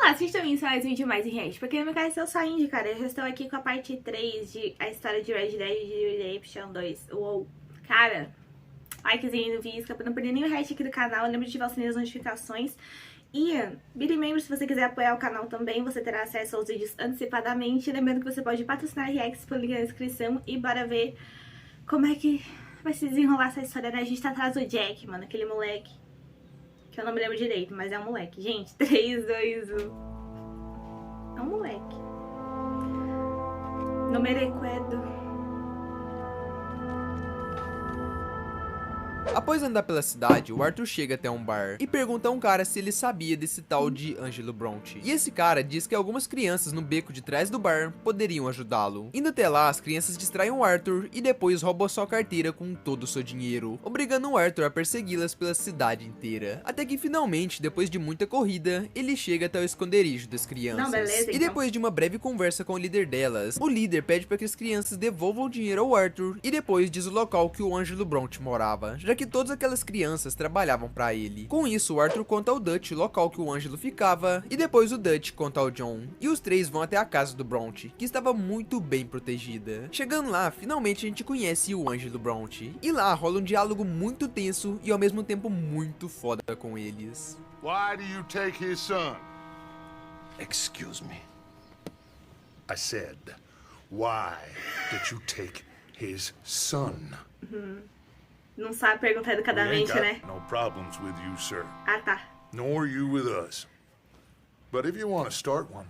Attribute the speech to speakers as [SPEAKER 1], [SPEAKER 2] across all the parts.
[SPEAKER 1] Olá, vocês estão em mais um vídeo mais em react. Pra quem não me conhece, eu sou a Indy, cara. Eu já estou aqui com a parte 3 de A História de Red Dead Redemption 2. Uou, cara, likezinho no vídeo, pra não perder nenhum react aqui do canal. Lembra de ativar o sininho das notificações. E vire membro se você quiser apoiar o canal também. Você terá acesso aos vídeos antecipadamente. Lembrando que você pode patrocinar reacts pelo link na descrição. E bora ver como é que vai se desenrolar essa história, né? A gente tá atrás do Jack, mano, aquele moleque. Que eu não me lembro direito, mas é um moleque. Gente, 3, 2, 1. É um moleque. No merequedo.
[SPEAKER 2] Após andar pela cidade, o Arthur chega até um bar e pergunta a um cara se ele sabia desse tal de Angelo Bronte. E esse cara diz que algumas crianças no beco de trás do bar poderiam ajudá-lo. Indo até lá, as crianças distraem o Arthur e depois roubam sua carteira com todo o seu dinheiro, obrigando o Arthur a persegui-las pela cidade inteira. Até que finalmente, depois de muita corrida, ele chega até o esconderijo das crianças.
[SPEAKER 1] Não, beleza, então.
[SPEAKER 2] E depois de uma breve conversa com o líder delas, o líder pede para que as crianças devolvam o dinheiro ao Arthur e depois diz o local que o Angelo Bronte morava, já que todas aquelas crianças trabalhavam pra ele. Com isso, o Arthur conta ao Dutch o local que o Angelo ficava, e depois o Dutch conta ao John. E os três vão até a casa do Bronte, que estava muito bem protegida. Chegando lá, finalmente a gente conhece o Angelo Bronte. E lá rola um diálogo muito tenso e ao mesmo tempo muito foda com eles.
[SPEAKER 3] Why do you take his son?
[SPEAKER 4] Excuse me.
[SPEAKER 3] I said, why did you take his son?
[SPEAKER 1] Não sabe perguntar
[SPEAKER 3] We ain't
[SPEAKER 1] educadamente,
[SPEAKER 3] got
[SPEAKER 1] né?
[SPEAKER 3] no problems with you, sir.
[SPEAKER 1] Ah, tá.
[SPEAKER 3] Nor you with us. But if you want to start one,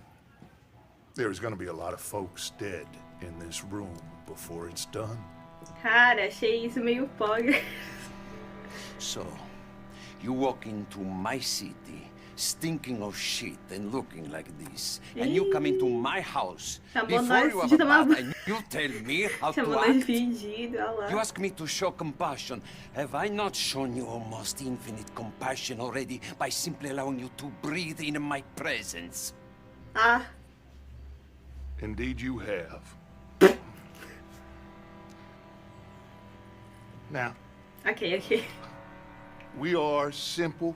[SPEAKER 3] there's gonna be a lot of folks dead in this room before it's done.
[SPEAKER 1] Cara, achei isso meio pobre.
[SPEAKER 4] So, you walk into my city, stinking of shit and looking like this, and you come into my house
[SPEAKER 1] Chamou
[SPEAKER 4] before
[SPEAKER 1] nós
[SPEAKER 4] you have
[SPEAKER 1] de
[SPEAKER 4] a
[SPEAKER 1] tomar
[SPEAKER 4] bath, and you tell me how
[SPEAKER 1] Chamou
[SPEAKER 4] to
[SPEAKER 1] nós de
[SPEAKER 4] act.
[SPEAKER 1] fingido, olha lá.
[SPEAKER 4] You ask me to show compassion. Have I not shown you almost infinite compassion already by simply allowing you to breathe in my presence?
[SPEAKER 1] Ah,
[SPEAKER 3] Indeed you have. Now,
[SPEAKER 1] ok.
[SPEAKER 3] we are simple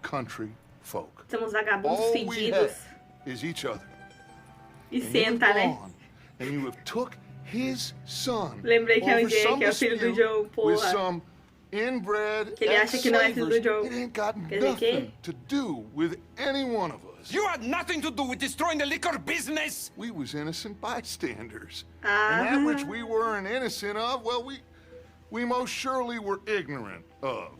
[SPEAKER 3] country folk.
[SPEAKER 1] Somos vagabundos
[SPEAKER 3] All we
[SPEAKER 1] fedidos.
[SPEAKER 3] have is each other.
[SPEAKER 1] E
[SPEAKER 3] And you've
[SPEAKER 1] senta, né?
[SPEAKER 3] gone and you have took his son
[SPEAKER 1] Lembrei que é o
[SPEAKER 3] over
[SPEAKER 1] Jack,
[SPEAKER 3] some
[SPEAKER 1] é o filho do
[SPEAKER 3] dispute
[SPEAKER 1] John,
[SPEAKER 3] with
[SPEAKER 1] porra.
[SPEAKER 3] some inbred
[SPEAKER 1] Que ele acha que não é filho do
[SPEAKER 3] ex-slavers.
[SPEAKER 1] John.
[SPEAKER 3] It ain't got
[SPEAKER 1] Quer dizer que?
[SPEAKER 3] nothing to do with any one of us.
[SPEAKER 4] You had nothing to do with destroying the liquor business!
[SPEAKER 3] We was innocent bystanders.
[SPEAKER 1] Ah.
[SPEAKER 3] And that which we weren't innocent of, well, we most surely were ignorant of.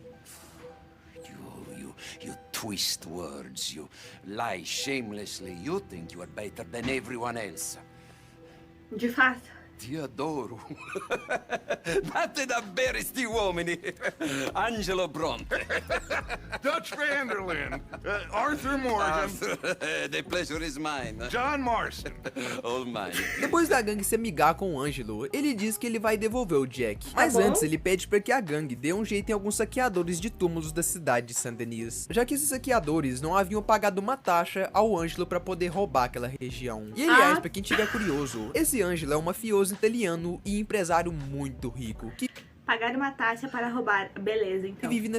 [SPEAKER 4] You twist words, you lie shamelessly, you think you are better than everyone else.
[SPEAKER 1] De fato.
[SPEAKER 4] Ti adoro. Batte davvero sti uomini. Angelo Bronte.
[SPEAKER 3] Dutch Vanderlyn, Arthur Morgan,
[SPEAKER 4] The pleasure is mine.
[SPEAKER 3] John Marston.
[SPEAKER 4] All mine.
[SPEAKER 2] Depois da gangue se amigar com o Angelo, ele diz que ele vai devolver o Jack. Mas
[SPEAKER 1] bom.
[SPEAKER 2] antes ele pede para que a gangue dê um jeito em alguns saqueadores de túmulos da cidade de Saint-Denis, já que esses saqueadores não haviam pagado uma taxa ao Angelo para poder roubar aquela região. E aliás, para quem tiver curioso, esse Angelo é um mafioso italiano e empresário muito rico, que
[SPEAKER 1] Pagar uma taxa para roubar. Beleza, então.
[SPEAKER 2] vive na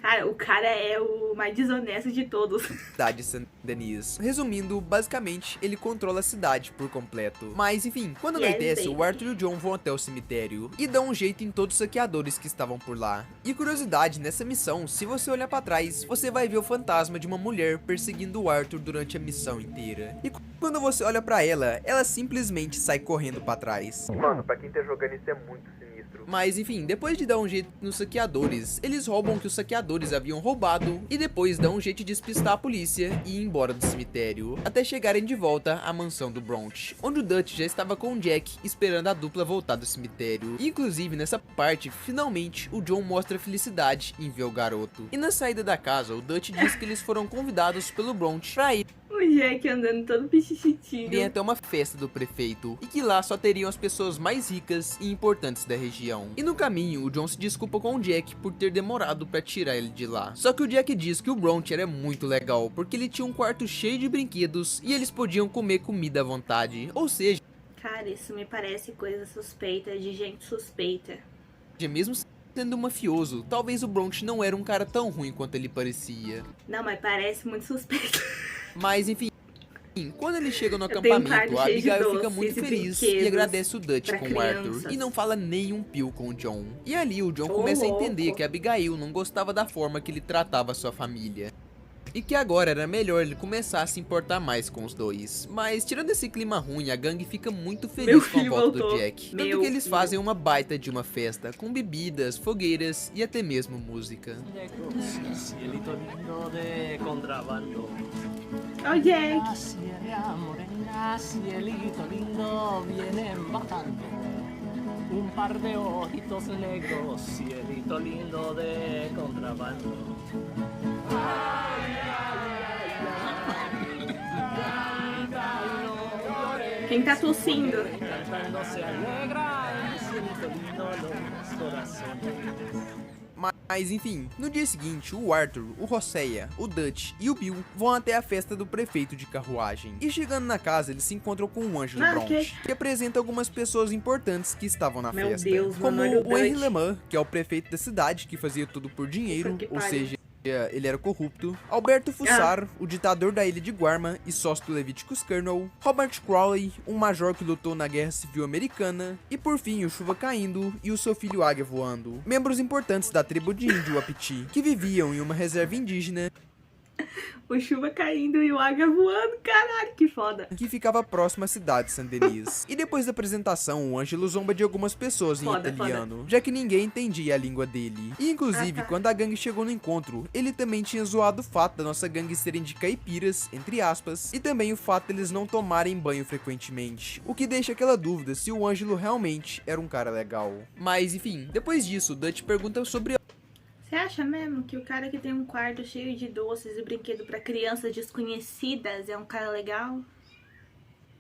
[SPEAKER 1] Cara, o cara é o mais desonesto de todos.
[SPEAKER 2] cidade de Saint-Denis. Resumindo, basicamente, ele controla a cidade por completo. Mas enfim, quando
[SPEAKER 1] Yes,
[SPEAKER 2] anoitece,
[SPEAKER 1] baby.
[SPEAKER 2] o Arthur e o John vão até o cemitério e dão um jeito em todos os saqueadores que estavam por lá. E curiosidade, nessa missão, se você olhar pra trás, você vai ver o fantasma de uma mulher perseguindo o Arthur durante a missão inteira. E quando você olha pra ela, ela simplesmente sai correndo pra trás.
[SPEAKER 5] Mano, pra quem tá jogando isso é muito sinistro.
[SPEAKER 2] Mas enfim, depois de dar um jeito nos saqueadores, eles roubam o que os saqueadores haviam roubado e depois dão um jeito de despistar a polícia e ir embora do cemitério, até chegarem de volta à mansão do Bronte, onde o Dutch já estava com o Jack esperando a dupla voltar do cemitério. Inclusive nessa parte, finalmente o John mostra felicidade em ver o garoto. E na saída da casa, o Dutch diz que eles foram convidados pelo Bronte pra ir
[SPEAKER 1] O Jack andando todo pichichitinho.
[SPEAKER 2] irem até uma festa do prefeito e que lá só teriam as pessoas mais ricas e importantes da região. E no caminho, o John se desculpa com o Jack por ter demorado pra tirar ele de lá. Só que o Jack diz que o Bronte era muito legal porque ele tinha um quarto cheio de brinquedos e eles podiam comer comida à vontade. Ou seja,
[SPEAKER 1] Cara, isso me parece coisa suspeita de gente suspeita.
[SPEAKER 2] mesmo sendo um mafioso, talvez o Bronte não era um cara tão ruim quanto ele parecia.
[SPEAKER 1] Não, mas parece muito suspeito.
[SPEAKER 2] Mas enfim, quando eles chegam no
[SPEAKER 1] Eu tenho um
[SPEAKER 2] acampamento,
[SPEAKER 1] quarto
[SPEAKER 2] a
[SPEAKER 1] cheio de
[SPEAKER 2] Abigail fica
[SPEAKER 1] doces
[SPEAKER 2] muito
[SPEAKER 1] e
[SPEAKER 2] feliz e
[SPEAKER 1] brinquedos
[SPEAKER 2] agradece o Dutch
[SPEAKER 1] pra
[SPEAKER 2] com o Arthur
[SPEAKER 1] crianças.
[SPEAKER 2] e não fala nem um pio com o John. E ali o John
[SPEAKER 1] Ô,
[SPEAKER 2] começa a
[SPEAKER 1] louco.
[SPEAKER 2] entender que a Abigail não gostava da forma que ele tratava a sua família. E que agora era melhor ele começar a se importar mais com os dois. Mas tirando esse clima ruim, a gangue fica muito
[SPEAKER 1] Meu
[SPEAKER 2] feliz com a
[SPEAKER 1] filho
[SPEAKER 2] volta do
[SPEAKER 1] voltou.
[SPEAKER 2] Jack. Tanto
[SPEAKER 1] Meu
[SPEAKER 2] que eles
[SPEAKER 1] filho.
[SPEAKER 2] fazem uma baita de uma festa, com bebidas, fogueiras e até mesmo música.
[SPEAKER 6] Cielito lindo de contrabando.
[SPEAKER 1] Ó, o Jack.
[SPEAKER 6] Sierra morena, cielito lindo, vienen bajando. Par de ojitos negros, cielito lindo de contrabando.
[SPEAKER 1] Quem tá tossindo?
[SPEAKER 6] Cantando se alegra, cielito lindo los corazones.
[SPEAKER 2] Mas enfim, no dia seguinte, o Arthur, o Hosea, o Dutch e o Bill vão até a festa do prefeito de carruagem. E chegando na casa, eles se encontram com o Ângelo
[SPEAKER 1] Ah,
[SPEAKER 2] Bront,
[SPEAKER 1] ok.
[SPEAKER 2] que apresenta algumas pessoas importantes que estavam na
[SPEAKER 1] Meu
[SPEAKER 2] festa.
[SPEAKER 1] Deus,
[SPEAKER 2] como
[SPEAKER 1] mano, olha o
[SPEAKER 2] o Henry
[SPEAKER 1] Dutch.
[SPEAKER 2] LeMans, que é o prefeito da cidade, que fazia tudo por dinheiro,
[SPEAKER 1] Puta que
[SPEAKER 2] ou
[SPEAKER 1] pariu.
[SPEAKER 2] seja, ele era corrupto. Alberto Fussar, o ditador da ilha de Guarma e sócio do Leviticus Colonel. Robert Crowley, um major que lutou na Guerra Civil Americana. E por fim, o Chuva Caindo e o seu filho Águia Voando. Membros importantes da tribo de índio Wapiti, que viviam em uma reserva indígena
[SPEAKER 1] O Chuva caindo e o águia voando. Caralho, que foda.
[SPEAKER 2] que ficava próximo à cidade de Saint-Denis. E depois da apresentação, o Ângelo zomba de algumas pessoas em
[SPEAKER 1] Foda,
[SPEAKER 2] italiano, já que ninguém entendia a língua dele. E inclusive,
[SPEAKER 1] Ah, tá.
[SPEAKER 2] quando a gangue chegou no encontro, ele também tinha zoado o fato da nossa gangue serem de caipiras, entre aspas, e também o fato deles não tomarem banho frequentemente, o que deixa aquela dúvida se o Ângelo realmente era um cara legal. Mas enfim, depois disso, o Dutch pergunta sobre
[SPEAKER 1] Você acha mesmo que o cara que tem um quarto cheio de doces e brinquedo pra crianças desconhecidas é um cara legal?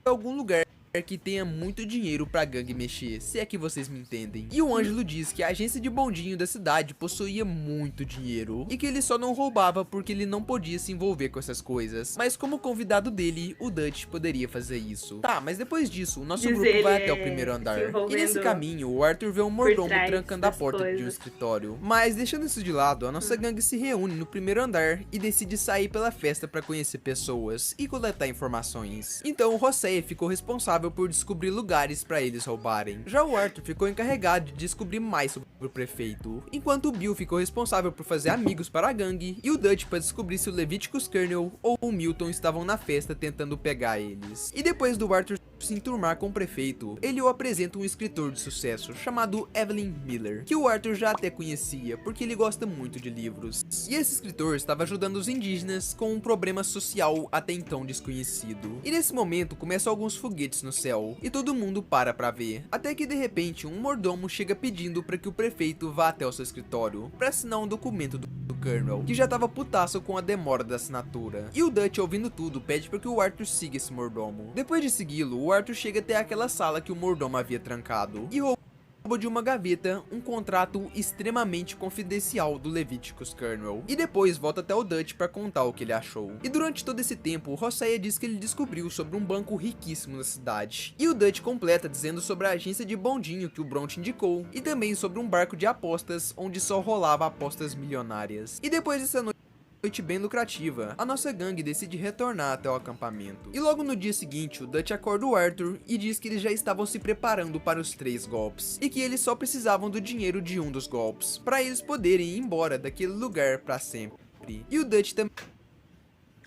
[SPEAKER 2] algum lugar que tenha muito dinheiro pra gangue mexer, se é que vocês me entendem. E o Ângelo diz que a agência de bondinho da cidade possuía muito dinheiro, e que ele só não roubava porque ele não podia se envolver com essas coisas. Mas como convidado dele, o Dutch poderia fazer isso. Tá, mas depois disso, o nosso
[SPEAKER 1] Diz
[SPEAKER 2] grupo
[SPEAKER 1] ele,
[SPEAKER 2] vai até o
[SPEAKER 1] se
[SPEAKER 2] primeiro andar. E
[SPEAKER 1] envolvendo
[SPEAKER 2] nesse caminho, o Arthur vê um mordomo
[SPEAKER 1] trás
[SPEAKER 2] trancando a
[SPEAKER 1] das
[SPEAKER 2] porta de um
[SPEAKER 1] coisas.
[SPEAKER 2] escritório. Mas deixando isso de lado, a nossa gangue se reúne no primeiro andar e decide sair pela festa pra conhecer pessoas e coletar informações. Então o Hosea ficou responsável por descobrir lugares pra eles roubarem. Já o Arthur ficou encarregado de descobrir mais sobre o prefeito, enquanto o Bill ficou responsável por fazer amigos para a gangue e o Dutch para descobrir se o Leviticus Colonel ou o Milton estavam na festa tentando pegar eles. E depois do Arthur se enturmar com o prefeito, ele o apresenta um escritor de sucesso chamado Evelyn Miller, que o Arthur já até conhecia porque ele gosta muito de livros. E esse escritor estava ajudando os indígenas com um problema social até então desconhecido. E nesse momento começam alguns foguetes no céu e todo mundo para pra ver, até que de repente um mordomo chega pedindo para que o prefeito vá até o seu escritório para assinar um documento do Colonel, que já tava putaço com a demora da assinatura. E o Dutch, ouvindo tudo, pede para que o Arthur siga esse mordomo. Depois de segui-lo, o Arthur chega até aquela sala que o mordomo havia trancado e rouba de uma gaveta um contrato extremamente confidencial do Leviticus Colonel. E depois volta até o Dutch para contar o que ele achou. E durante todo esse tempo, o Hosea diz que ele descobriu sobre um banco riquíssimo na cidade. E o Dutch completa dizendo sobre a agência de bondinho que o Bront indicou e também sobre um barco de apostas onde só rolava apostas milionárias. E depois dessa noite bem lucrativa, a nossa gangue decide retornar até o acampamento. E logo no dia seguinte, o Dutch acorda o Arthur e diz que eles já estavam se preparando para os 3 golpes, e que eles só precisavam do dinheiro de um dos golpes, para eles poderem ir embora daquele lugar para sempre. E o Dutch também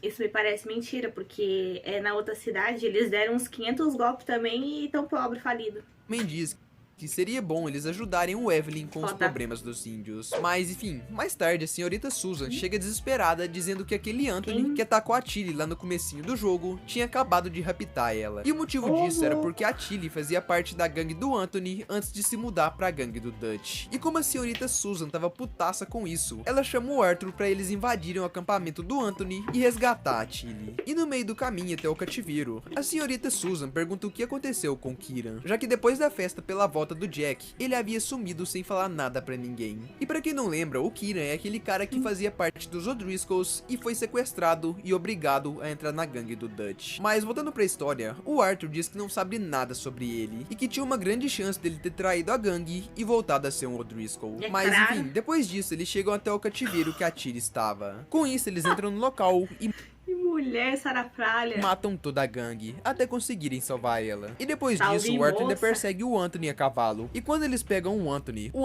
[SPEAKER 1] Isso me parece mentira, porque na outra cidade eles deram uns 500 golpes também e tão pobre, falido.
[SPEAKER 2] diz que seria bom eles ajudarem o Evelyn com os
[SPEAKER 1] Foda.
[SPEAKER 2] problemas dos índios. Mas enfim, mais tarde a senhorita Susan chega desesperada dizendo que aquele Anthony que atacou a Tilly lá no comecinho do jogo tinha acabado de raptar ela. E o motivo disso era porque a Tilly fazia parte da gangue do Anthony antes de se mudar pra gangue do Dutch. E como a senhorita Susan tava putaça com isso, ela chamou o Arthur pra eles invadirem o acampamento do Anthony e resgatar a Tilly. E no meio do caminho até o cativeiro, a senhorita Susan pergunta o que aconteceu com Kieran, já que depois da festa pela volta do Jack, ele havia sumido sem falar nada pra ninguém. E pra quem não lembra, o Kieran é aquele cara que fazia parte dos O'Driscolls e foi sequestrado e obrigado a entrar na gangue do Dutch. Mas voltando pra história, o Arthur diz que não sabe nada sobre ele e que tinha uma grande chance dele ter traído a gangue e voltado a ser um O'Driscoll.
[SPEAKER 1] É
[SPEAKER 2] Mas
[SPEAKER 1] claro.
[SPEAKER 2] enfim, depois disso eles chegam até o cativeiro que a Tilly estava. Com isso eles entram no local e
[SPEAKER 1] Que mulher mulher, Sarafralha.
[SPEAKER 2] matam toda a gangue, até conseguirem salvar ela. E depois
[SPEAKER 1] Salve,
[SPEAKER 2] disso, o Arthur ainda
[SPEAKER 1] moça.
[SPEAKER 2] persegue o Anthony a cavalo. E quando eles pegam o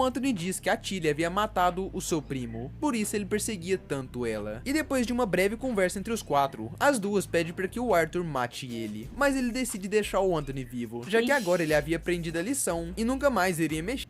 [SPEAKER 2] Anthony diz que a Tilly havia matado o seu primo, por isso ele perseguia tanto ela. E depois de uma breve conversa entre os quatro, as duas pedem para que o Arthur mate ele, mas ele decide deixar o Anthony vivo, já que
[SPEAKER 1] Ixi.
[SPEAKER 2] agora ele havia aprendido a lição e nunca mais iria mexer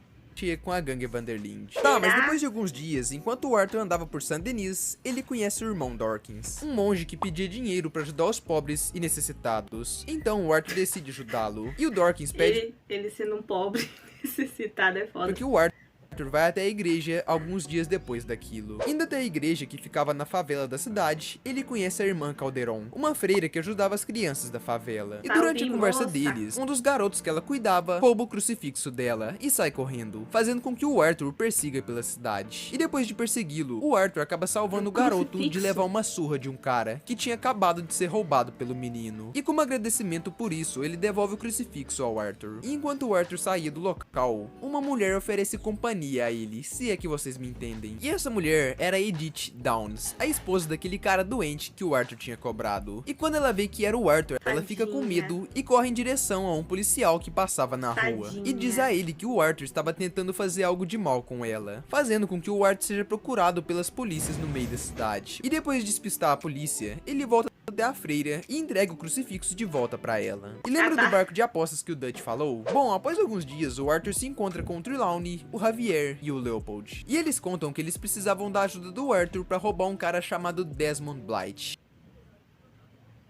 [SPEAKER 2] com a gangue Vanderlinde. Tá, mas depois de alguns dias, enquanto o Arthur andava por Saint-Denis, ele conhece o irmão Dorkins, um monge que pedia dinheiro para ajudar os pobres e necessitados. Então o Arthur decide ajudá-lo, e o Dorkins pede
[SPEAKER 1] Ele sendo um pobre necessitado é foda.
[SPEAKER 2] que o Arthur vai até a igreja alguns dias depois daquilo. Indo até a igreja que ficava na favela da cidade, ele conhece a irmã Calderon, uma freira que ajudava as crianças da favela. E durante a conversa deles, um dos garotos que ela cuidava rouba o crucifixo dela e sai correndo, fazendo com que o Arthur o persiga pela cidade. E depois de persegui-lo, o Arthur acaba salvando o garoto de levar uma surra de um cara que tinha acabado de ser roubado pelo menino. E como agradecimento por isso, ele devolve o crucifixo ao Arthur. E enquanto o Arthur saía do local, uma mulher oferece companhia a ele, se é que vocês me entendem. E essa mulher era Edith Downs, a esposa daquele cara doente que o Arthur tinha cobrado. E quando ela vê que era o Arthur, ela fica com medo e corre em direção a um policial que passava na rua. E diz a ele que o Arthur estava tentando fazer algo de mal com ela, fazendo com que o Arthur seja procurado pelas polícias no meio da cidade. E depois de despistar a polícia, ele volta até a freira e entrega o crucifixo de volta pra ela. E lembra do barco de apostas que o Dutch falou? Bom, após alguns dias, o Arthur se encontra com o Trelawney, o Javier e o Leopold. E eles contam que eles precisavam da ajuda do Arthur pra roubar um cara chamado Desmond Blight,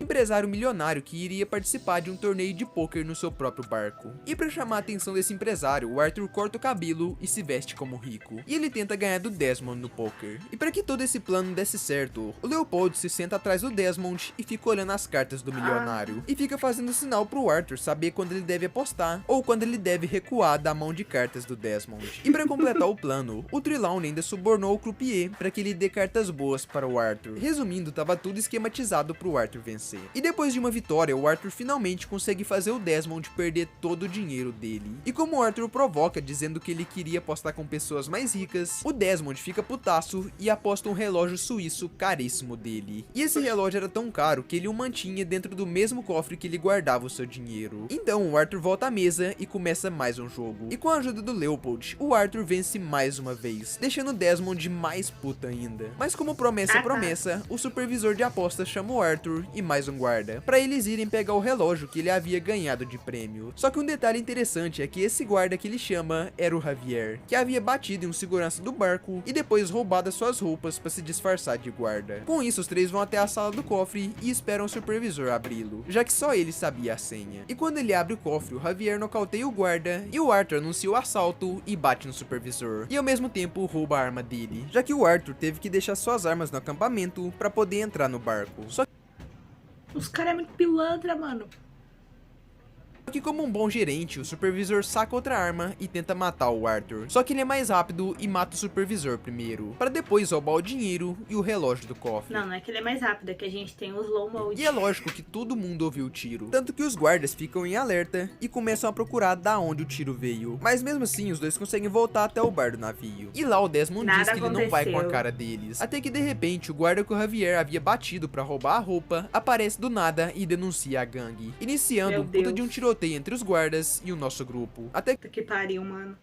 [SPEAKER 2] empresário milionário que iria participar de um torneio de pôquer no seu próprio barco. E para chamar a atenção desse empresário, o Arthur corta o cabelo e se veste como rico. E ele tenta ganhar do Desmond no pôquer. E para que todo esse plano desse certo, o Leopold se senta atrás do Desmond e fica olhando as cartas do milionário. E fica fazendo sinal pro Arthur saber quando ele deve apostar ou quando ele deve recuar da mão de cartas do Desmond. E para completar o plano, o Trelawney ainda subornou o croupier para que ele dê cartas boas para o Arthur. Resumindo, tava tudo esquematizado pro Arthur vencer. E depois de uma vitória, o Arthur finalmente consegue fazer o Desmond perder todo o dinheiro dele. E como o Arthur provoca dizendo que ele queria apostar com pessoas mais ricas, o Desmond fica putaço e aposta um relógio suíço caríssimo dele. E esse relógio era tão caro que ele o mantinha dentro do mesmo cofre que ele guardava o seu dinheiro. Então o Arthur volta à mesa e começa mais um jogo. E com a ajuda do Leopold, o Arthur vence mais uma vez, deixando o Desmond mais puta ainda. Mas como promessa é promessa, o supervisor de apostas chama o Arthur e mais um guarda para eles irem pegar o relógio que ele havia ganhado de prêmio. Só que um detalhe interessante é que esse guarda que ele chama era o Javier, que havia batido em um segurança do barco e depois roubado as suas roupas para se disfarçar de guarda. Com isso, os três vão até a sala do cofre e esperam o supervisor abri-lo, já que só ele sabia a senha. E quando ele abre o cofre, o Javier nocauteia o guarda e o Arthur anuncia o assalto e bate no supervisor. E ao mesmo tempo rouba a arma dele, já que o Arthur teve que deixar suas armas no acampamento para poder entrar no barco. Só
[SPEAKER 1] Os caras é muito pilantra, mano.
[SPEAKER 2] que como um bom gerente, o supervisor saca outra arma e tenta matar o Arthur. Só que ele é mais rápido e mata o supervisor primeiro, para depois roubar o dinheiro e o relógio do cofre.
[SPEAKER 1] Não é que ele é mais rápido, é que a gente tem o slow mode.
[SPEAKER 2] E é lógico que todo mundo ouviu o tiro, tanto que os guardas ficam em alerta e começam a procurar da onde o tiro veio. Mas mesmo assim, os dois conseguem voltar até o bar do navio. E lá o Desmond diz que ele não vai com a cara deles. Até que de repente, o guarda que o Javier havia batido para roubar a roupa, aparece do nada e denuncia a gangue, iniciando um puta de um tiroteio entre os guardas e o nosso grupo. Até
[SPEAKER 1] Puta que pariu, mano.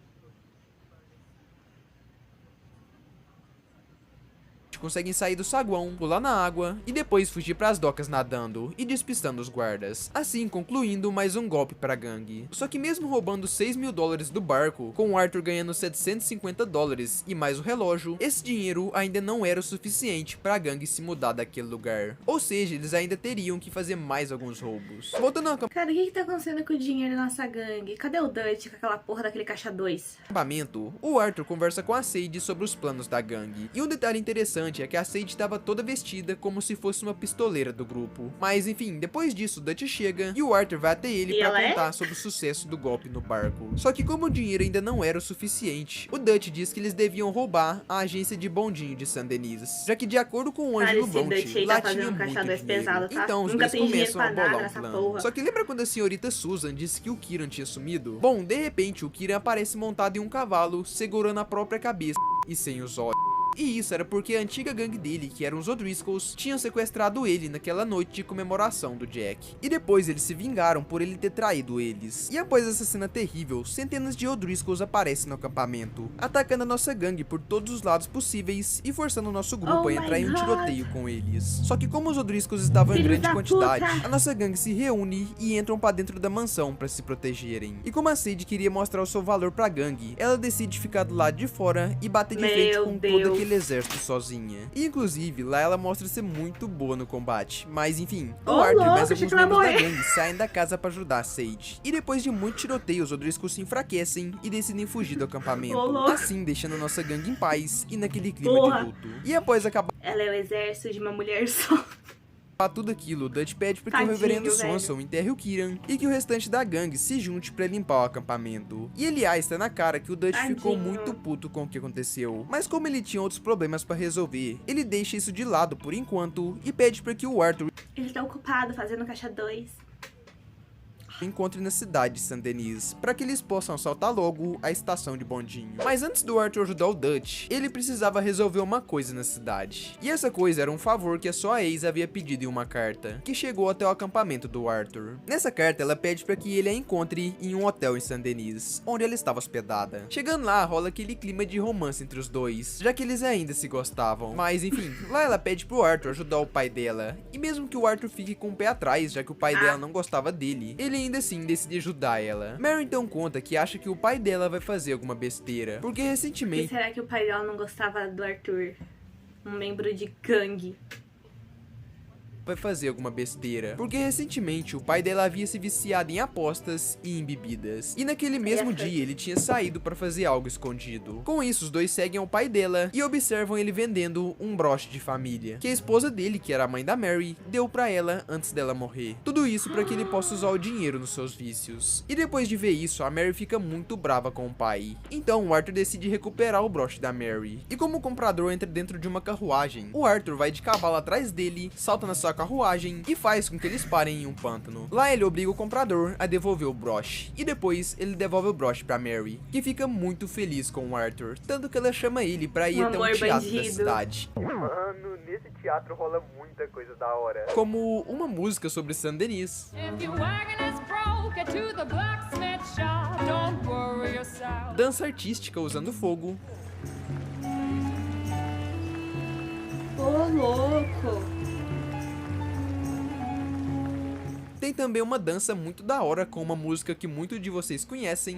[SPEAKER 2] conseguem sair do saguão, pular na água e depois fugir para as docas nadando e despistando os guardas, assim concluindo mais um golpe para a gangue. Só que mesmo roubando 6 mil dólares do barco, com o Arthur ganhando 750 dólares e mais o relógio, esse dinheiro ainda não era o suficiente para a gangue se mudar daquele lugar. Ou seja, eles ainda teriam que fazer mais alguns roubos. Voltando ao
[SPEAKER 1] Cara, o que tá acontecendo com o dinheiro da nossa gangue? Cadê o Dutch com aquela porra daquele caixa 2?
[SPEAKER 2] acampamento, o Arthur conversa com a Sadie sobre os planos da gangue. E um detalhe interessante é que a Sadie estava toda vestida como se fosse uma pistoleira do grupo. Mas enfim, depois disso, o Dutch chega e o Arthur vai até ele para contar sobre o sucesso do golpe no barco. Só que como o dinheiro ainda não era o suficiente, o Dutch diz que eles deviam roubar a agência de bondinho de Saint-Denis, já que de acordo com o Ângelo Bronte, lá tinha muito dinheiro.
[SPEAKER 1] Pesado, tá?
[SPEAKER 2] Então os
[SPEAKER 1] Nunca
[SPEAKER 2] dois começam a bolar um plano.
[SPEAKER 1] porra.
[SPEAKER 2] Só que lembra quando a senhorita Susan disse que o Kieran tinha sumido? Bom, de repente o Kieran aparece montado em um cavalo, segurando a própria cabeça e sem os olhos. E isso era porque a antiga gangue dele, que eram os O'Driscolls, tinham sequestrado ele naquela noite de comemoração do Jack. E depois eles se vingaram por ele ter traído eles. E após essa cena terrível, centenas de O'Driscolls aparecem no acampamento, atacando a nossa gangue por todos os lados possíveis e forçando o nosso grupo a entrar em um tiroteio com eles. Só que como os O'Driscolls estavam em grande quantidade, a nossa gangue se reúne e entram pra dentro da mansão pra se protegerem. E como a Sadie queria mostrar o seu valor pra gangue, ela decide ficar do lado de fora e bater de frente com todo aquele exército sozinha. E inclusive, lá ela mostra ser muito boa no combate. Mas enfim, o Arthur e mais alguns membros da gangue saem da casa pra ajudar a Sadie. E depois de muito tiroteio, os O'Driscolls se enfraquecem e decidem fugir do acampamento. Assim, deixando a nossa gangue em paz e naquele clima de luto. E após acabar...
[SPEAKER 1] Ela é o exército de uma mulher só.
[SPEAKER 2] tudo aquilo, Dutch pede para que o reverendo Swanson enterre o Kieran e que o restante da gangue se junte para limpar o acampamento. E aliás, tá na cara que o Dutch ficou muito puto com o que aconteceu, mas como ele tinha outros problemas para resolver, ele deixa isso de lado por enquanto e pede para que o Arthur
[SPEAKER 1] ele tá ocupado fazendo caixa 2.
[SPEAKER 2] encontre na cidade de Saint-Denis, para que eles possam assaltar logo a estação de bondinho. Mas antes do Arthur ajudar o Dutch, ele precisava resolver uma coisa na cidade. E essa coisa era um favor que a sua ex havia pedido em uma carta, que chegou até o acampamento do Arthur. Nessa carta, ela pede para que ele a encontre em um hotel em Saint-Denis, onde ela estava hospedada. Chegando lá, rola aquele clima de romance entre os dois, já que eles ainda se gostavam. Mas enfim, lá ela pede pro Arthur ajudar o pai dela, e mesmo que o Arthur fique com o pé atrás, já que o pai dela não gostava dele, ele ainda assim decide ajudar ela. Mary então conta que acha que o pai dela vai fazer alguma besteira, porque recentemente...
[SPEAKER 1] E será que o pai dela não gostava do Arthur? Um membro de gangue.
[SPEAKER 2] vai fazer alguma besteira, porque recentemente o pai dela havia se viciado em apostas e em bebidas, e naquele mesmo dia ele tinha saído para fazer algo escondido. Com isso, os dois seguem ao pai dela e observam ele vendendo um broche de família, que a esposa dele, que era a mãe da Mary, deu para ela antes dela morrer. Tudo isso para que ele possa usar o dinheiro nos seus vícios. E depois de ver isso, a Mary fica muito brava com o pai. Então o Arthur decide recuperar o broche da Mary. E como o comprador entra dentro de uma carruagem, o Arthur vai de cavalo atrás dele, salta na sua carruagem e faz com que eles parem em um pântano. Lá ele obriga o comprador a devolver o broche, e depois ele devolve o broche pra Mary, que fica muito feliz com o Arthur, tanto que ela chama ele pra ir até um teatro da cidade.
[SPEAKER 5] Mano, nesse teatro rola muita coisa da hora.
[SPEAKER 2] Como uma música sobre Saint-Denis, dança artística usando fogo,
[SPEAKER 1] Ô, louco!
[SPEAKER 2] tem também uma dança muito da hora com uma música que muitos de vocês conhecem.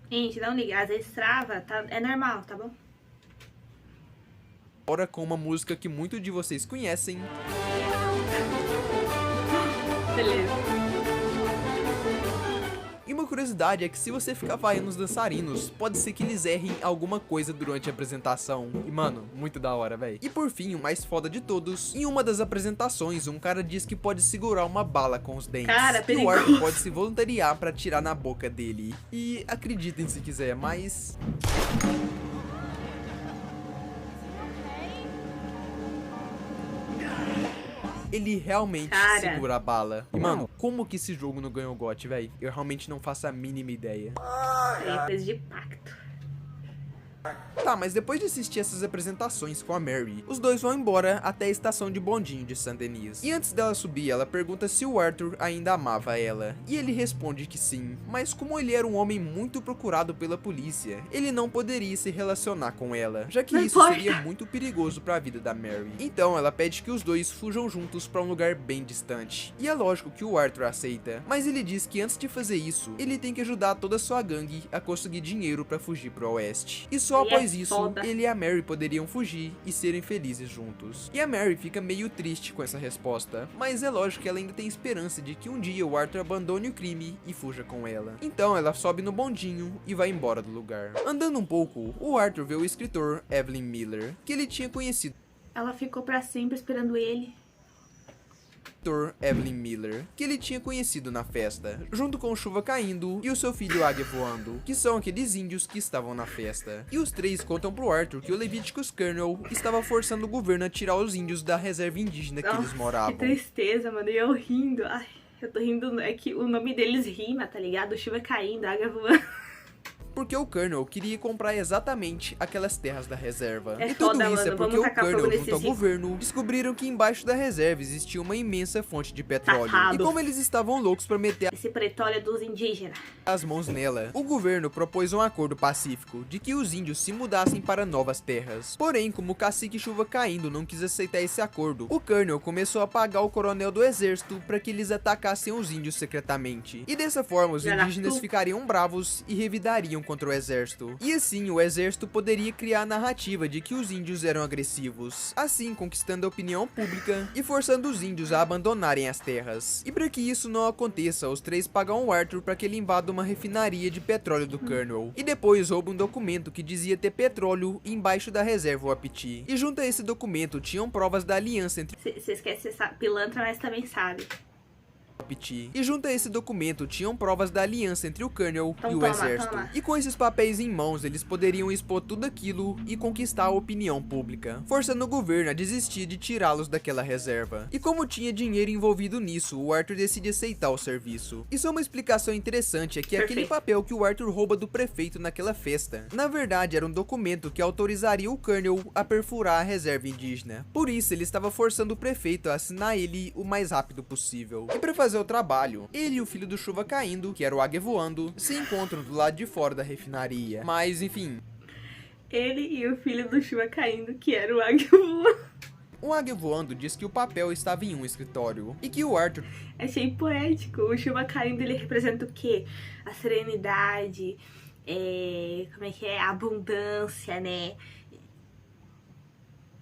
[SPEAKER 1] Gente, não liga, às vezes trava, tá? É normal, tá bom?
[SPEAKER 2] Hora com uma música que muitos de vocês conhecem.
[SPEAKER 1] Beleza.
[SPEAKER 2] E uma curiosidade é que se você ficar vaiando os dançarinos, pode ser que eles errem alguma coisa durante a apresentação. E mano, muito da hora, velho. E por fim, o mais foda de todos, em uma das apresentações, um cara diz que pode segurar uma bala com os dentes.
[SPEAKER 1] Cara,
[SPEAKER 2] e o
[SPEAKER 1] perigoso.
[SPEAKER 2] Arthur pode se voluntariar pra tirar na boca dele. E acreditem se quiser, mas... ele realmente segura a bala. E mano, como que esse jogo não ganhou o GOT, velho? Eu realmente não faço a mínima ideia.
[SPEAKER 1] É coisa de pacto.
[SPEAKER 2] Tá, mas depois de assistir essas apresentações com a Mary, os dois vão embora até a estação de bondinho de Saint-Denis. E antes dela subir, ela pergunta se o Arthur ainda amava ela. E ele responde que sim, mas como ele era um homem muito procurado pela polícia, ele não poderia se relacionar com ela, já que isso seria muito perigoso para a vida da Mary. Então ela pede que os dois fujam juntos para um lugar bem distante. E é lógico que o Arthur aceita, mas ele diz que antes de fazer isso, ele tem que ajudar toda a sua gangue a conseguir dinheiro para fugir pro oeste. E só após isso, ele e a Mary poderiam fugir e serem felizes juntos. E a Mary fica meio triste com essa resposta, mas é lógico que ela ainda tem esperança de que um dia o Arthur abandone o crime e fuja com ela. Então ela sobe no bondinho e vai embora do lugar. Andando um pouco, o Arthur vê o escritor Evelyn Miller, que ele tinha conhecido.
[SPEAKER 1] Ela ficou pra sempre esperando ele.
[SPEAKER 2] Evelyn Miller, que ele tinha conhecido na festa, junto com Chuva Caindo e o seu filho Águia Voando, que são aqueles índios que estavam na festa. E os três contam pro Arthur que o Leviticus Colonel estava forçando o governo a tirar os índios da reserva indígena que eles moravam.
[SPEAKER 1] Que tristeza, mano, e eu rindo. Ai, eu tô rindo, é que o nome deles rima, tá ligado? Chuva Caindo, Águia Voando.
[SPEAKER 2] porque o Colonel queria comprar exatamente aquelas terras da reserva.
[SPEAKER 1] É
[SPEAKER 2] E tudo
[SPEAKER 1] foda,
[SPEAKER 2] isso é
[SPEAKER 1] mano.
[SPEAKER 2] porque
[SPEAKER 1] Vamos
[SPEAKER 2] o
[SPEAKER 1] tacar fogo
[SPEAKER 2] Colonel,
[SPEAKER 1] nesses
[SPEAKER 2] junto ao
[SPEAKER 1] ricos.
[SPEAKER 2] governo, descobriram que embaixo da reserva existia uma imensa fonte de petróleo.
[SPEAKER 1] Safados.
[SPEAKER 2] E como eles estavam loucos pra meter
[SPEAKER 1] Esse petróleo é dos indígenas.
[SPEAKER 2] as mãos nela, o governo propôs um acordo pacífico de que os índios se mudassem para novas terras. Porém, como o cacique Chuva Caindo não quis aceitar esse acordo, o Colonel começou a pagar o coronel do exército para que eles atacassem os índios secretamente. E dessa forma, os indígenas ficariam bravos e revidariam contra o exército. E assim, o exército poderia criar a narrativa de que os índios eram agressivos, assim conquistando a opinião pública e forçando os índios a abandonarem as terras. E para que isso não aconteça, os três pagam o Arthur para que ele invada uma refinaria de petróleo do Colonel. E depois rouba um documento que dizia ter petróleo embaixo da reserva Wapiti. E junto a esse documento tinham provas da aliança entre
[SPEAKER 1] Você esquece ser pilantra, mas também sabe.
[SPEAKER 2] Wapiti. E junto a esse documento tinham provas da aliança entre o Colonel
[SPEAKER 1] Então
[SPEAKER 2] e o
[SPEAKER 1] toma,
[SPEAKER 2] exército.
[SPEAKER 1] toma.
[SPEAKER 2] E com esses papéis em mãos, eles poderiam expor tudo aquilo e conquistar a opinião pública, forçando o governo a desistir de tirá-los daquela reserva. E como tinha dinheiro envolvido nisso, o Arthur decide aceitar o serviço. Isso é uma explicação interessante, é que aquele
[SPEAKER 1] Perfeito.
[SPEAKER 2] papel que o Arthur rouba do prefeito naquela festa, na verdade era um documento que autorizaria o Colonel a perfurar a reserva indígena. Por isso, ele estava forçando o prefeito a assinar ele o mais rápido possível. E para fazer o trabalho, ele e o filho do Chuva Caindo, que era o Águia Voando, se encontram do lado de fora da refinaria. Mas, enfim,
[SPEAKER 1] Ele e o filho do Chuva Caindo, que era o Águia Voando.
[SPEAKER 2] o Águia Voando diz que o papel estava em um escritório e que o Arthur
[SPEAKER 1] Achei poético. O Chuva Caindo, ele representa o quê? A serenidade, como é que é? A abundância, né?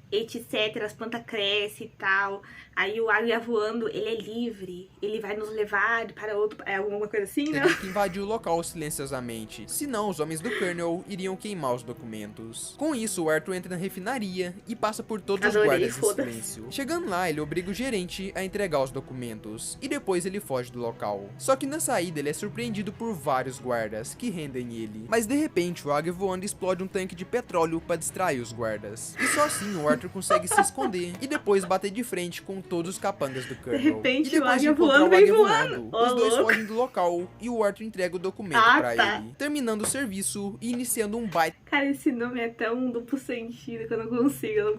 [SPEAKER 1] Etc, as plantas crescem e tal. Aí o Águia Voando, ele é livre. Ele vai nos levar para outro... É alguma coisa assim, né?
[SPEAKER 2] teria que invadir o local silenciosamente, senão os homens do Colonel iriam queimar os documentos. Com isso, o Arthur entra na refinaria e passa por todos os
[SPEAKER 1] Adorei,
[SPEAKER 2] guardas em
[SPEAKER 1] foda-se.
[SPEAKER 2] silêncio. Chegando lá, ele obriga o gerente a entregar os documentos, e depois ele foge do local. Só que na saída, ele é surpreendido por vários guardas, que rendem ele. Mas de repente, o Águia Voando explode um tanque de petróleo para distrair os guardas. E só assim, o Arthur consegue se esconder, e depois bater de frente com todos os capangas do Colonel.
[SPEAKER 1] De repente,
[SPEAKER 2] e depois
[SPEAKER 1] o Águia
[SPEAKER 2] de encontrar
[SPEAKER 1] Voando
[SPEAKER 2] o
[SPEAKER 1] vem
[SPEAKER 2] Águia
[SPEAKER 1] voando. Ô,
[SPEAKER 2] os dois
[SPEAKER 1] louco.
[SPEAKER 2] fogem do local, e o Arthur entrega o documento
[SPEAKER 1] Ah,
[SPEAKER 2] pra
[SPEAKER 1] tá.
[SPEAKER 2] ele, terminando o serviço e iniciando um baita
[SPEAKER 1] Cara, esse nome é tão duplo sentido que eu não consigo.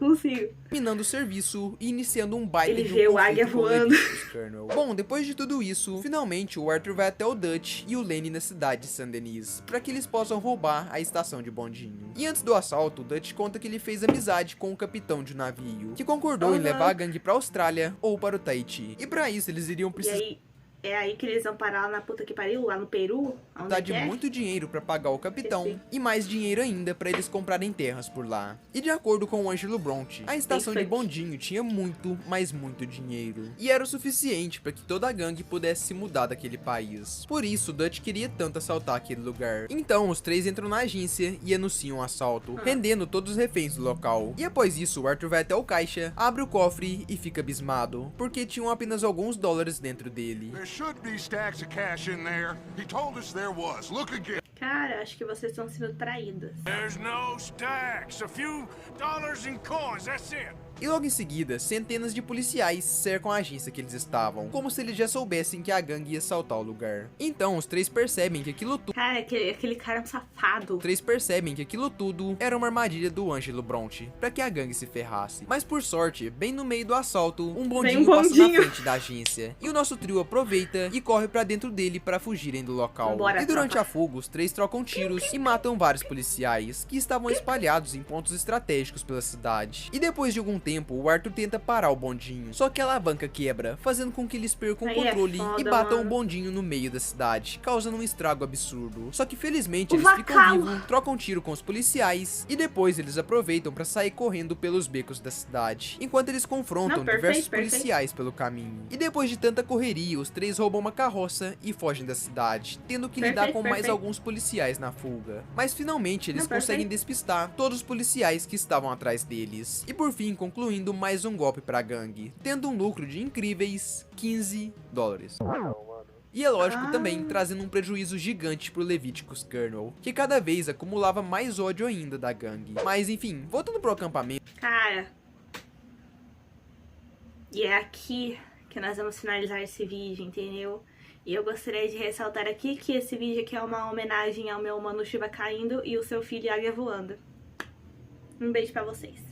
[SPEAKER 2] terminando o serviço e iniciando um baile
[SPEAKER 1] Ele
[SPEAKER 2] de um
[SPEAKER 1] vê o
[SPEAKER 2] conflito
[SPEAKER 1] Águia
[SPEAKER 2] com
[SPEAKER 1] voando.
[SPEAKER 2] Leviticus Colonel. Bom, depois de tudo isso, finalmente o Arthur vai até o Dutch e o Lenny na cidade de Saint-Denis, para que eles possam roubar a estação de bondinho. E antes do assalto, o Dutch conta que ele fez amizade com o capitão de um navio, que concordou em
[SPEAKER 1] Uhum.
[SPEAKER 2] levar a gangue pra Austrália ou para o Tahiti. E pra isso eles iriam
[SPEAKER 1] E
[SPEAKER 2] precisar
[SPEAKER 1] aí, é aí que eles vão parar lá na puta que pariu, lá no Peru? Onde
[SPEAKER 2] de
[SPEAKER 1] é?
[SPEAKER 2] muito dinheiro para pagar o capitão
[SPEAKER 1] Sim.
[SPEAKER 2] e mais dinheiro ainda para eles comprarem terras por lá. E de acordo com o Ângelo Bronte, a estação de
[SPEAKER 1] funk.
[SPEAKER 2] bondinho tinha muito, mas muito dinheiro. E era o suficiente para que toda a gangue pudesse se mudar daquele país. Por isso, Dutch queria tanto assaltar aquele lugar. Então, os três entram na agência e anunciam um assalto, rendendo todos os reféns do local. E após isso, o Arthur vai até o caixa, abre o cofre e fica abismado, porque tinham apenas alguns dólares dentro dele.
[SPEAKER 3] There should be stacks of cash in there. He told us there was. Look again.
[SPEAKER 1] Cara, acho que vocês estão sendo traídas.
[SPEAKER 3] There's no stacks. A few dollars in coins. That's it.
[SPEAKER 2] E logo em seguida, centenas de policiais cercam a agência que eles estavam, como se eles já soubessem que a gangue ia assaltar o lugar. Então, os três percebem que aquilo tudo
[SPEAKER 1] Cara, aquele cara é um safado.
[SPEAKER 2] era uma armadilha do Ângelo Bronte, pra que a gangue se ferrasse. Mas por sorte, bem no meio do assalto, um bondinho passa na
[SPEAKER 1] bondinho.
[SPEAKER 2] frente da agência, e o nosso trio aproveita e corre pra dentro dele pra fugirem do local.
[SPEAKER 1] Vambora,
[SPEAKER 2] E durante
[SPEAKER 1] tropa.
[SPEAKER 2] a fuga, os três trocam tiros e matam vários policiais, que estavam espalhados em pontos estratégicos pela cidade. E depois de algum tempo, o Arthur tenta parar o bondinho, só que a alavanca quebra, fazendo com que eles percam o
[SPEAKER 1] Aí é
[SPEAKER 2] controle
[SPEAKER 1] foda,
[SPEAKER 2] e batam
[SPEAKER 1] mano.
[SPEAKER 2] o bondinho no meio da cidade, causando um estrago absurdo. Só que felizmente
[SPEAKER 1] O
[SPEAKER 2] eles ficam
[SPEAKER 1] Vacal.
[SPEAKER 2] vivos, trocam tiro com os policiais e depois eles aproveitam pra sair correndo pelos becos da cidade, enquanto eles confrontam
[SPEAKER 1] Não, perfeito,
[SPEAKER 2] diversos
[SPEAKER 1] perfeito.
[SPEAKER 2] policiais pelo caminho. E depois de tanta correria, os três roubam uma carroça e fogem da cidade, tendo que lidar com mais
[SPEAKER 1] Perfeito.
[SPEAKER 2] alguns policiais na fuga. Mas finalmente eles
[SPEAKER 1] Não,
[SPEAKER 2] conseguem
[SPEAKER 1] perfeito.
[SPEAKER 2] despistar todos os policiais que estavam atrás deles. E por fim, concluindo mais um golpe pra gangue, tendo um lucro de incríveis 15 dólares. E é lógico também, trazendo um prejuízo gigante pro Leviticus Colonel, que cada vez acumulava mais ódio ainda da gangue. Mas enfim, voltando pro acampamento,
[SPEAKER 1] Cara. E é aqui que nós vamos finalizar esse vídeo, entendeu? E eu gostaria de ressaltar aqui que esse vídeo aqui é uma homenagem ao meu mano Chuva Caindo e o seu filho Águia Voando. Um beijo pra vocês.